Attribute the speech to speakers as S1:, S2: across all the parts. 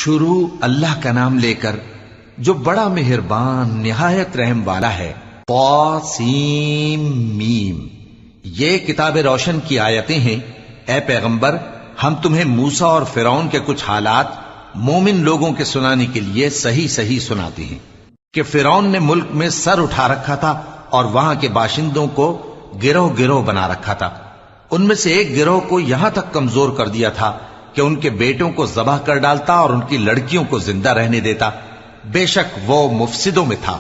S1: شروع اللہ کا نام لے کر جو بڑا مہربان نہایت رحم والا ہے۔ طاسیم میم، یہ کتاب روشن کی آیتیں ہیں۔ اے پیغمبر، ہم تمہیں موسیٰ اور فرعون کے کچھ حالات مومن لوگوں کے سنانے کے لیے صحیح صحیح سناتے ہیں کہ فرعون نے ملک میں سر اٹھا رکھا تھا اور وہاں کے باشندوں کو گروہ گروہ بنا رکھا تھا۔ ان میں سے ایک گروہ کو یہاں تک کمزور کر دیا تھا کہ ان کے بیٹوں کو ذبح کر ڈالتا اور ان کی لڑکیوں کو زندہ رہنے دیتا۔ بے شک وہ مفسدوں میں تھا،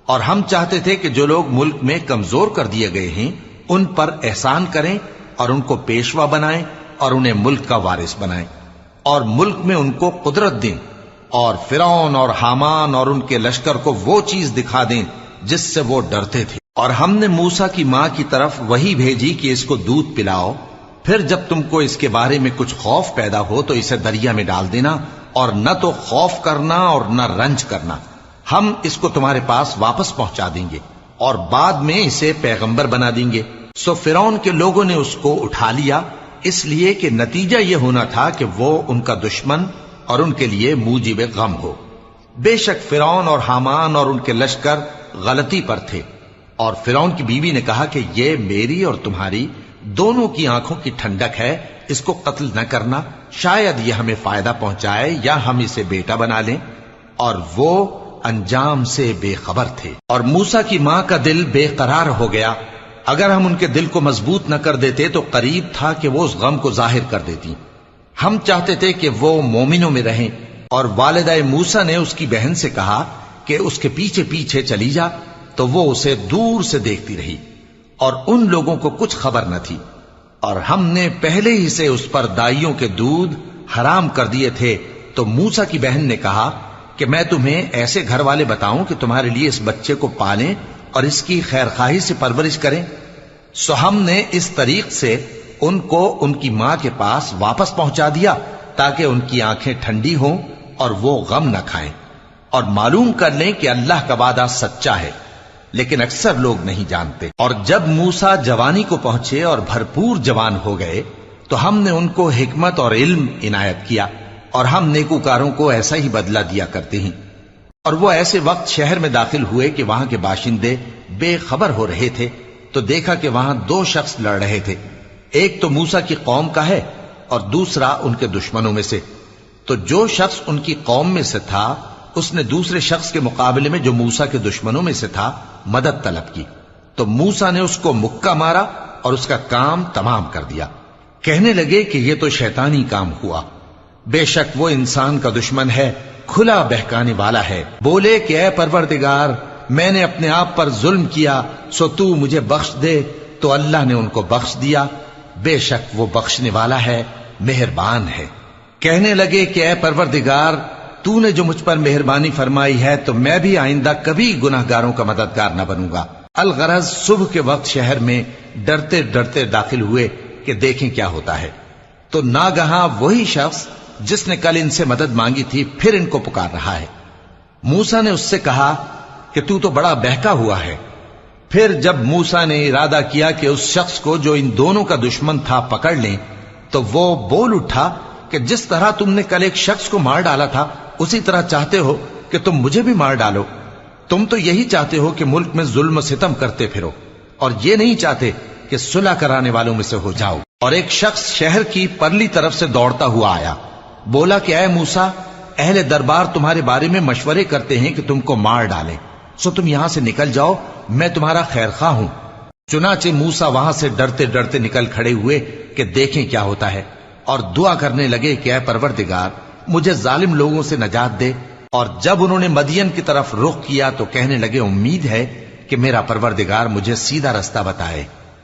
S1: اور ہم چاہتے تھے کہ جو لوگ ملک میں کمزور کر دیے گئے ہیں ان پر احسان کریں اور ان کو پیشوا بنائیں اور انہیں ملک کا وارث بنائیں، اور ملک میں ان کو قدرت دیں، اور فرعون اور حامان اور ان کے لشکر کو وہ چیز دکھا دیں جس سے وہ ڈرتے تھے۔ اور ہم نے موسیٰ کی ماں کی طرف وحی بھیجی کہ اس کو دودھ پلاؤ، پھر جب تم کو اس کے بارے میں کچھ خوف پیدا ہو تو اسے دریا میں ڈال دینا، اور نہ تو خوف کرنا اور نہ رنج کرنا، ہم اس کو تمہارے پاس واپس پہنچا دیں گے اور بعد میں اسے پیغمبر بنا دیں گے۔ سو فرعون کے لوگوں نے اس کو اٹھا لیا، اس لیے کہ نتیجہ یہ ہونا تھا کہ وہ ان کا دشمن اور ان کے لیے موجب غم ہو۔ بے شک فرعون اور حامان اور ان کے لشکر غلطی پر تھے، اور فرعون کی بیوی نے کہا کہ یہ میری اور تمہاری دونوں کی آنکھوں کی ٹھنڈک ہے، اس کو قتل نہ کرنا، شاید یہ ہمیں فائدہ پہنچائے یا ہم اسے بیٹا بنا لیں، اور وہ انجام سے بے خبر تھے۔ اور موسیٰ کی ماں کا دل بے قرار ہو گیا، اگر ہم ان کے دل کو مضبوط نہ کر دیتے تو قریب تھا کہ وہ اس غم کو ظاہر کر دیتی۔ ہم چاہتے تھے کہ وہ مومنوں میں رہیں، اور والدہ موسیٰ نے اس کی بہن سے کہا کہ اس کے پیچھے پیچھے چلی جا، تو وہ اسے دور سے دیکھتی رہی، اور ان لوگوں کو کچھ خبر نہ تھی۔ اور ہم نے پہلے ہی سے اس پر دائیوں کے دودھ حرام کر دیے تھے۔ تو موسیٰ کی بہن نے کہا کہ میں تمہیں ایسے گھر والے بتاؤں کہ تمہارے لیے اس بچے کو پالیں اور اس کی خیر خواہی سے پرورش کریں۔ سو ہم نے اس طریق سے ان کو ان کی ماں کے پاس واپس پہنچا دیا تاکہ ان کی آنکھیں ٹھنڈی ہوں اور وہ غم نہ کھائیں، اور معلوم کر لیں کہ اللہ کا وعدہ سچا ہے، لیکن اکثر لوگ نہیں جانتے۔ اور جب موسیٰ جوانی کو پہنچے اور بھرپور جوان ہو گئے تو ہم نے ان کو حکمت اور علم عنایت کیا، اور ہم نیکوکاروں کو ایسا ہی بدلہ دیا کرتے ہیں۔ اور وہ ایسے وقت شہر میں داخل ہوئے کہ وہاں کے باشندے بے خبر ہو رہے تھے، تو دیکھا کہ وہاں دو شخص لڑ رہے تھے، ایک تو موسیٰ کی قوم کا ہے اور دوسرا ان کے دشمنوں میں سے۔ تو جو شخص ان کی قوم میں سے تھا اس نے دوسرے شخص کے مقابلے میں جو موسیٰ کے دشمنوں میں سے تھا مدد طلب کی، تو موسیٰ نے اس کو مکہ مارا اور اس کا کام تمام کر دیا۔ کہنے لگے کہ یہ تو شیطانی کام ہوا، بے شک وہ انسان کا دشمن ہے، کھلا بہکانے والا ہے۔ بولے کہ اے پروردگار، میں نے اپنے آپ پر ظلم کیا، سو تو مجھے بخش دے، تو اللہ نے ان کو بخش دیا، بے شک وہ بخشنے والا ہے، مہربان ہے۔ کہنے لگے کہ اے پروردگار، تو نے جو مجھ پر مہربانی فرمائی ہے تو میں بھی آئندہ کبھی گناہ گاروں کا مددگار نہ بنوں گا۔ الغرض صبح کے وقت شہر میں ڈرتے ڈرتے داخل ہوئے کہ دیکھیں کیا ہوتا ہے، تو ناگہاں وہی شخص جس نے کل ان سے مدد مانگی تھی پھر ان کو پکار رہا ہے۔ موسیٰ نے اس سے کہا کہ تو بڑا بہکا ہوا ہے۔ پھر جب موسیٰ نے ارادہ کیا کہ اس شخص کو جو ان دونوں کا دشمن تھا پکڑ لیں، تو وہ بول اٹھا کہ جس طرح تم نے کل ایک شخص کو مار ڈالا تھا اسی طرح چاہتے ہو کہ تم مجھے بھی مار ڈالو۔ تم تو یہی چاہتے ہو کہ ملک میں ظلم و ستم کرتے پھرو، اور یہ نہیں چاہتے کہ صلح کرانے والوں میں سے ہو جاؤ۔ اور ایک شخص شہر کی پرلی طرف سے دوڑتا ہوا آیا، بولا کہ اے موسیٰ، اہل دربار تمہارے بارے میں مشورے کرتے ہیں کہ تم کو مار ڈالیں، سو تم یہاں سے نکل جاؤ، میں تمہارا خیر خواہ ہوں۔ چنانچہ موسیٰ وہاں سے ڈرتے ڈرتے نکل کھڑے ہوئے کہ دیکھیں کیا ہوتا ہے، اور دعا کرنے لگے کہ اے پروردگار، مجھے ظالم لوگوں سے نجات دے۔ اور جب انہوں نے مدین کی طرف رخ کیا تو کہنے لگے امید ہے کہ میرا پروردگار مجھے سیدھا رستہ بتائے۔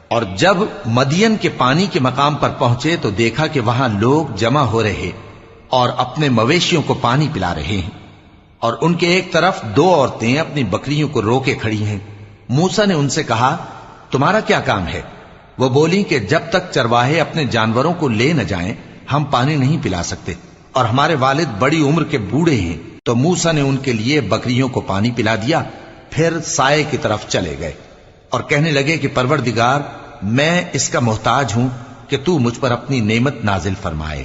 S1: اور جب مدین کے پانی کے مقام پر پہنچے تو دیکھا کہ وہاں لوگ جمع ہو رہے اور اپنے مویشیوں کو پانی پلا رہے ہیں، اور ان کے ایک طرف دو عورتیں اپنی بکریوں کو روکے کھڑی ہیں۔ موسیٰ نے ان سے کہا تمہارا کیا کام ہے؟ وہ بولی کہ جب تک چرواہے اپنے جانوروں کو لے نہ جائیں ہم پانی نہیں پلا سکتے، اور ہمارے والد بڑی عمر کے بوڑھے ہیں۔ تو موسیٰ نے ان کے لیے بکریوں کو پانی پلا دیا، پھر سائے کی طرف چلے گئے اور کہنے لگے کہ پروردگار، میں اس کا محتاج ہوں کہ تو مجھ پر اپنی نعمت نازل فرمائے۔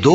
S1: 2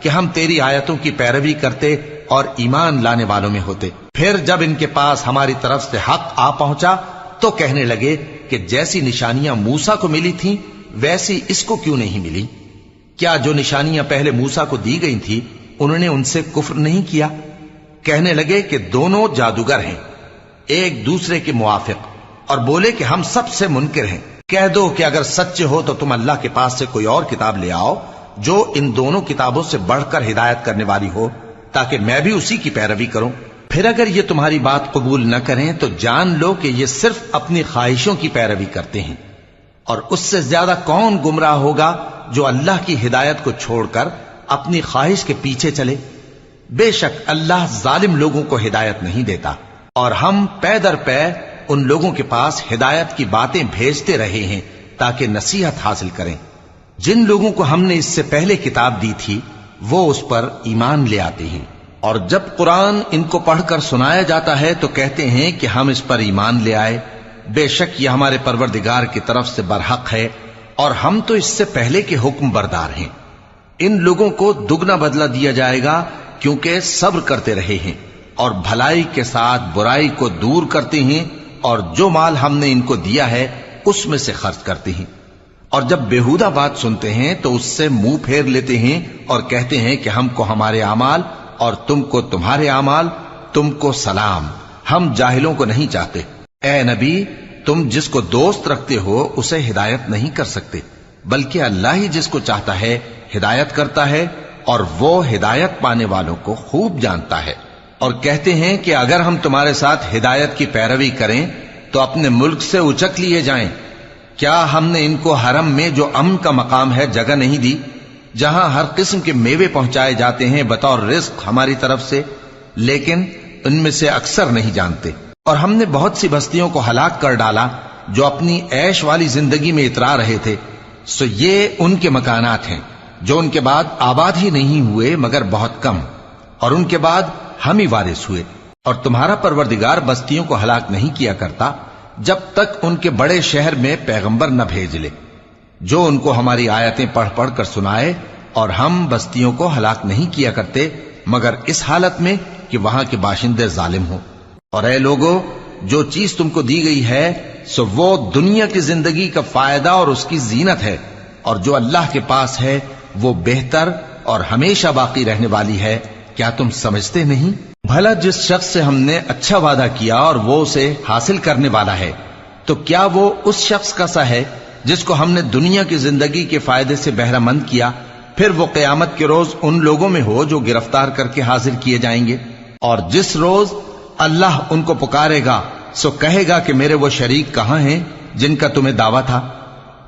S1: کہ ہم تیری آیتوں کی پیروی کرتے اور ایمان لانے والوں میں ہوتے۔ پھر جب ان کے پاس ہماری طرف سے حق آ پہنچا تو کہنے لگے کہ جیسی نشانیاں موسیٰ کو ملی تھیں ویسی اس کو کیوں نہیں ملی؟ کیا جو نشانیاں پہلے موسیٰ کو دی گئی تھی انہوں نے ان سے کفر نہیں کیا؟ کہنے لگے کہ دونوں جادوگر ہیں ایک دوسرے کے موافق، اور بولے کہ ہم سب سے منکر ہیں۔ کہہ دو کہ اگر سچے ہو تو تم اللہ کے پاس سے کوئی اور کتاب لے آؤ جو ان دونوں کتابوں سے بڑھ کر ہدایت کرنے والی ہو، تاکہ میں بھی اسی کی پیروی کروں۔ پھر اگر یہ تمہاری بات قبول نہ کریں تو جان لو کہ یہ صرف اپنی خواہشوں کی پیروی کرتے ہیں، اور اس سے زیادہ کون گمراہ ہوگا جو اللہ کی ہدایت کو چھوڑ کر اپنی خواہش کے پیچھے چلے۔ بے شک اللہ ظالم لوگوں کو ہدایت نہیں دیتا، اور ہم پے در پے ان لوگوں کے پاس ہدایت کی باتیں بھیجتے رہے ہیں تاکہ نصیحت حاصل کریں۔ جن لوگوں کو ہم نے اس سے پہلے کتاب دی تھی وہ اس پر ایمان لے آتے ہیں، اور جب قرآن ان کو پڑھ کر سنایا جاتا ہے تو کہتے ہیں کہ ہم اس پر ایمان لے آئے۔ بے شک یہ ہمارے پروردگار کی طرف سے برحق ہے، اور ہم تو اس سے پہلے کے حکم بردار ہیں۔ ان لوگوں کو دگنا بدلہ دیا جائے گا کیونکہ صبر کرتے رہے ہیں اور بھلائی کے ساتھ برائی کو دور کرتے ہیں، اور جو مال ہم نے ان کو دیا ہے اس میں سے خرچ کرتے ہیں۔ اور جب بیہودہ بات سنتے ہیں تو اس سے منہ پھیر لیتے ہیں اور کہتے ہیں کہ ہم کو ہمارے اعمال اور تم کو تمہارے اعمال، تم کو سلام، ہم جاہلوں کو نہیں چاہتے۔ اے نبی، تم جس کو دوست رکھتے ہو اسے ہدایت نہیں کر سکتے، بلکہ اللہ ہی جس کو چاہتا ہے ہدایت کرتا ہے، اور وہ ہدایت پانے والوں کو خوب جانتا ہے۔ اور کہتے ہیں کہ اگر ہم تمہارے ساتھ ہدایت کی پیروی کریں تو اپنے ملک سے اچک لیے جائیں۔ کیا ہم نے ان کو حرم میں جو امن کا مقام ہے جگہ نہیں دی، جہاں ہر قسم کے میوے پہنچائے جاتے ہیں بطور رزق ہماری طرف سے؟ لیکن ان میں سے اکثر نہیں جانتے۔ اور ہم نے بہت سی بستیوں کو ہلاک کر ڈالا جو اپنی عیش والی زندگی میں اترا رہے تھے، سو یہ ان کے مکانات ہیں جو ان کے بعد آباد ہی نہیں ہوئے مگر بہت کم، اور ان کے بعد ہم ہی وارث ہوئے۔ اور تمہارا پروردگار بستیوں کو ہلاک نہیں کیا کرتا جب تک ان کے بڑے شہر میں پیغمبر نہ بھیج لے جو ان کو ہماری آیتیں پڑھ پڑھ کر سنائے، اور ہم بستیوں کو ہلاک نہیں کیا کرتے مگر اس حالت میں کہ وہاں کے باشندے ظالم ہوں۔ اور اے لوگو، جو چیز تم کو دی گئی ہے سو وہ دنیا کی زندگی کا فائدہ اور اس کی زینت ہے، اور جو اللہ کے پاس ہے وہ بہتر اور ہمیشہ باقی رہنے والی ہے۔ کیا تم سمجھتے نہیں؟ بھلا جس شخص سے ہم نے اچھا وعدہ کیا اور وہ اسے حاصل کرنے والا ہے، تو کیا وہ اس شخص کا سا ہے جس کو ہم نے دنیا کی زندگی کے فائدے سے بہرہ مند کیا، پھر وہ قیامت کے روز ان لوگوں میں ہو جو گرفتار کر کے حاضر کیے جائیں گے؟ اور جس روز اللہ ان کو پکارے گا سو کہے گا کہ میرے وہ شریک کہاں ہیں جن کا تمہیں دعویٰ تھا؟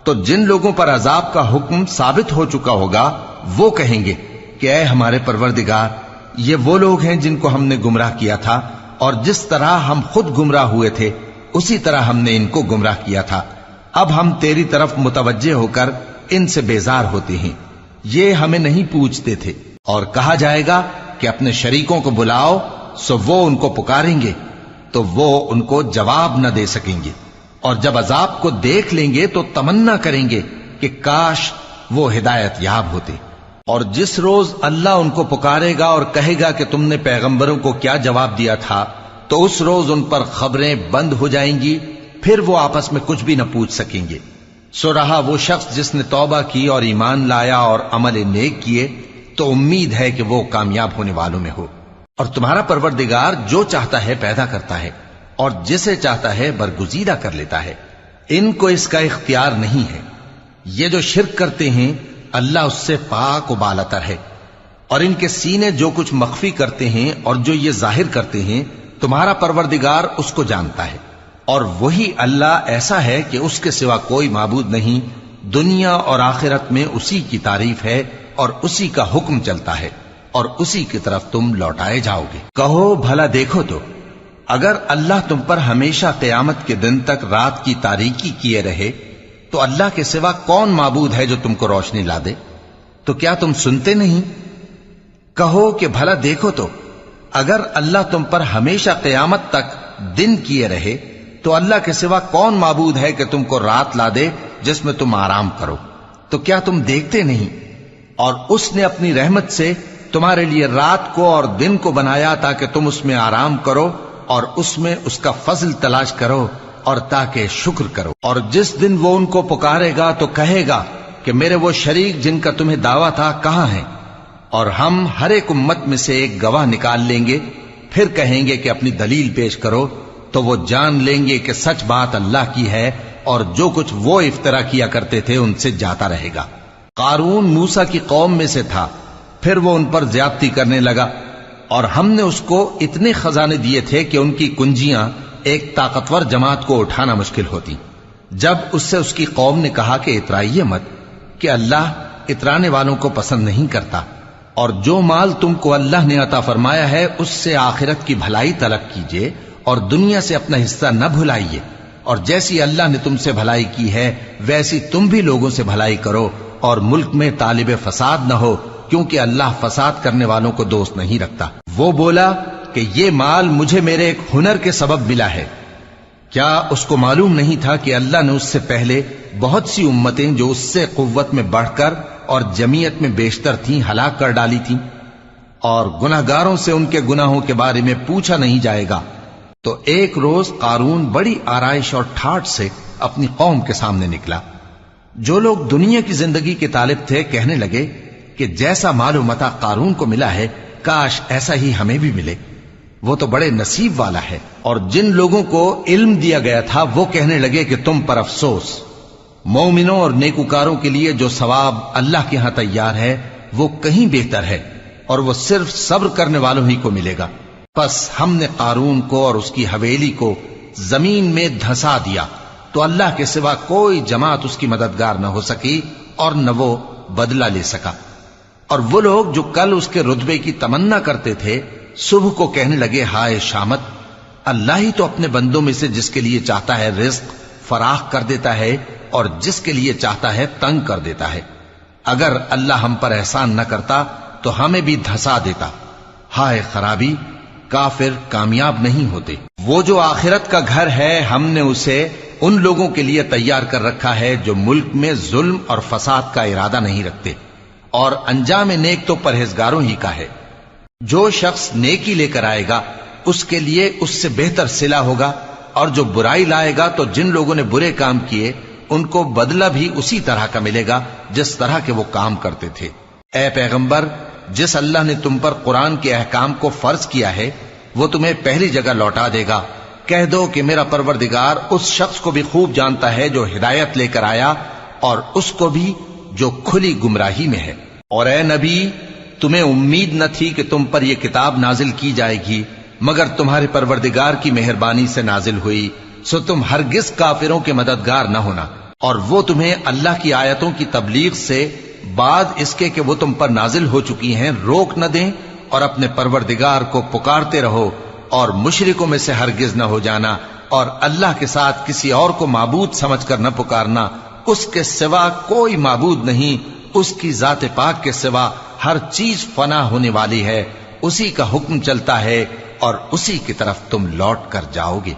S1: تو جن لوگوں پر عذاب کا حکم ثابت ہو چکا ہوگا وہ کہیں گے کہ اے ہمارے پروردگار، یہ وہ لوگ ہیں جن کو ہم نے گمراہ کیا تھا، اور جس طرح ہم خود گمراہ ہوئے تھے اسی طرح ہم نے ان کو گمراہ کیا تھا۔ اب ہم تیری طرف متوجہ ہو کر ان سے بیزار ہوتے ہیں، یہ ہمیں نہیں پوچھتے تھے۔ اور کہا جائے گا کہ اپنے شریکوں کو بلاؤ، سو وہ ان کو پکاریں گے تو وہ ان کو جواب نہ دے سکیں گے، اور جب عذاب کو دیکھ لیں گے تو تمنا کریں گے کہ کاش وہ ہدایت یاب ہوتے۔ اور جس روز اللہ ان کو پکارے گا اور کہے گا کہ تم نے پیغمبروں کو کیا جواب دیا تھا، تو اس روز ان پر خبریں بند ہو جائیں گی، پھر وہ آپس میں کچھ بھی نہ پوچھ سکیں گے۔ سو رہا وہ شخص جس نے توبہ کی اور ایمان لایا اور عمل نیک کیے تو امید ہے کہ وہ کامیاب ہونے والوں میں ہو۔ اور تمہارا پروردگار جو چاہتا ہے پیدا کرتا ہے اور جسے چاہتا ہے برگزیدہ کر لیتا ہے، ان کو اس کا اختیار نہیں ہے۔ یہ جو شرک کرتے ہیں اللہ اس سے پاک و بالاتر ہے، اور ان کے سینے جو کچھ مخفی کرتے ہیں اور جو یہ ظاہر کرتے ہیں تمہارا پروردگار اس کو جانتا ہے۔ اور وہی اللہ ایسا ہے کہ اس کے سوا کوئی معبود نہیں، دنیا اور آخرت میں اسی کی تعریف ہے اور اسی کا حکم چلتا ہے، اور اسی کی طرف تم لوٹائے جاؤ گے۔ کہو بھلا دیکھو تو اگر اللہ تم پر ہمیشہ قیامت کے دن تک رات کی تاریکی کیے رہے تو اللہ کے سوا کون معبود ہے جو تم کو روشنی لا دے؟ تو کیا تم سنتے نہیں؟ کہو کہ بھلا دیکھو تو اگر اللہ تم پر ہمیشہ قیامت تک دن کیے رہے تو اللہ کے سوا کون معبود ہے کہ تم کو رات لا دے جس میں تم آرام کرو؟ تو کیا تم دیکھتے نہیں؟ اور اس نے اپنی رحمت سے تمہارے لیے رات کو اور دن کو بنایا تاکہ تم اس میں آرام کرو اور اس میں اس کا فضل تلاش کرو اور تاکہ شکر کرو۔ اور جس دن وہ ان کو پکارے گا تو کہے گا کہ میرے وہ شریک جن کا تمہیں دعویٰ تھا کہاں ہیں؟ اور ہم ہر ایک امت میں سے ایک گواہ نکال لیں گے، پھر کہیں گے کہ اپنی دلیل پیش کرو، تو وہ جان لیں گے کہ سچ بات اللہ کی ہے اور جو کچھ وہ افترا کیا کرتے تھے ان سے جاتا رہے گا۔ قارون موسیٰ کی قوم میں سے تھا، پھر وہ ان پر زیادتی کرنے لگا، اور ہم نے اس کو اتنے خزانے دیے تھے کہ ان کی کنجیاں ایک طاقتور جماعت کو اٹھانا مشکل ہوتی۔ جب اس سے اس کی قوم نے کہا کہ اترائیے مت، کہ اللہ اترانے والوں کو پسند نہیں کرتا، اور جو مال تم کو اللہ نے عطا فرمایا ہے اس سے آخرت کی بھلائی طلب کیجیے اور دنیا سے اپنا حصہ نہ بھلائیے، اور جیسی اللہ نے تم سے بھلائی کی ہے ویسی تم بھی لوگوں سے بھلائی کرو، اور ملک میں طالب فساد نہ ہو، کیونکہ اللہ فساد کرنے والوں کو دوست نہیں رکھتا۔ وہ بولا کہ یہ مال مجھے میرے ایک ہنر کے سبب ملا ہے۔ کیا اس کو معلوم نہیں تھا کہ اللہ نے اس سے پہلے بہت سی امتیں جو اس سے قوت میں بڑھ کر اور جمعیت میں بیشتر تھیں ہلاک کر ڈالی تھیں، اور گناہگاروں سے ان کے گناہوں کے بارے میں پوچھا نہیں جائے گا؟ تو ایک روز قارون بڑی آرائش اور ٹھاٹ سے اپنی قوم کے سامنے نکلا۔ جو لوگ دنیا کی زندگی کے طالب تھے کہنے لگے کہ جیسا مال و متاع قارون کو ملا ہے کاش ایسا ہی ہمیں بھی ملے، وہ تو بڑے نصیب والا ہے۔ اور جن لوگوں کو علم دیا گیا تھا وہ کہنے لگے کہ تم پر افسوس، مومنوں اور نیکوکاروں کے لیے جو ثواب اللہ کے ہاں تیار ہے وہ کہیں بہتر ہے، اور وہ صرف صبر کرنے والوں ہی کو ملے گا۔ پس ہم نے قارون کو اور اس کی حویلی کو زمین میں دھسا دیا، تو اللہ کے سوا کوئی جماعت اس کی مددگار نہ ہو سکی اور نہ وہ بدلہ لے سکا۔ اور وہ لوگ جو کل اس کے رتبے کی تمنا کرتے تھے صبح کو کہنے لگے ہائے شامت، اللہ ہی تو اپنے بندوں میں سے جس کے لیے چاہتا ہے رزق فراخ کر دیتا ہے اور جس کے لیے چاہتا ہے تنگ کر دیتا ہے۔ اگر اللہ ہم پر احسان نہ کرتا تو ہمیں بھی دھسا دیتا۔ ہائے خرابی، کافر کامیاب نہیں ہوتے۔ وہ جو آخرت کا گھر ہے ہم نے اسے ان لوگوں کے لیے تیار کر رکھا ہے جو ملک میں ظلم اور فساد کا ارادہ نہیں رکھتے، اور انجام نیک تو پرہیزگاروں ہی کا ہے۔ جو شخص نیکی لے کر آئے گا اس کے لیے اس سے بہتر صلہ ہوگا، اور جو برائی لائے گا تو جن لوگوں نے برے کام کیے ان کو بدلہ بھی اسی طرح کا ملے گا جس طرح کے وہ کام کرتے تھے۔ اے پیغمبر، جس اللہ نے تم پر قرآن کے احکام کو فرض کیا ہے وہ تمہیں پہلی جگہ لوٹا دے گا۔ کہہ دو کہ میرا پروردگار اس شخص کو بھی خوب جانتا ہے جو ہدایت لے کر آیا، اور اس کو بھی جو کھلی گمراہی میں ہے۔ اور اے نبی، تمہیں امید نہ تھی کہ تم پر یہ کتاب نازل کی جائے گی مگر تمہارے پروردگار کی مہربانی سے نازل ہوئی، سو تم ہرگز کافروں کے مددگار نہ ہونا، اور وہ تمہیں اللہ کی آیتوں کی تبلیغ سے بعد اس کے کہ وہ تم پر نازل ہو چکی ہیں روک نہ دیں، اور اپنے پروردگار کو پکارتے رہو اور مشرکوں میں سے ہرگز نہ ہو جانا، اور اللہ کے ساتھ کسی اور کو معبود سمجھ کر نہ پکارنا۔ اس کے سوا کوئی معبود نہیں، اس کی ذات پاک کے سوا ہر چیز فنا ہونے والی ہے، اسی کا حکم چلتا ہے اور اسی کی طرف تم لوٹ کر جاؤ گے۔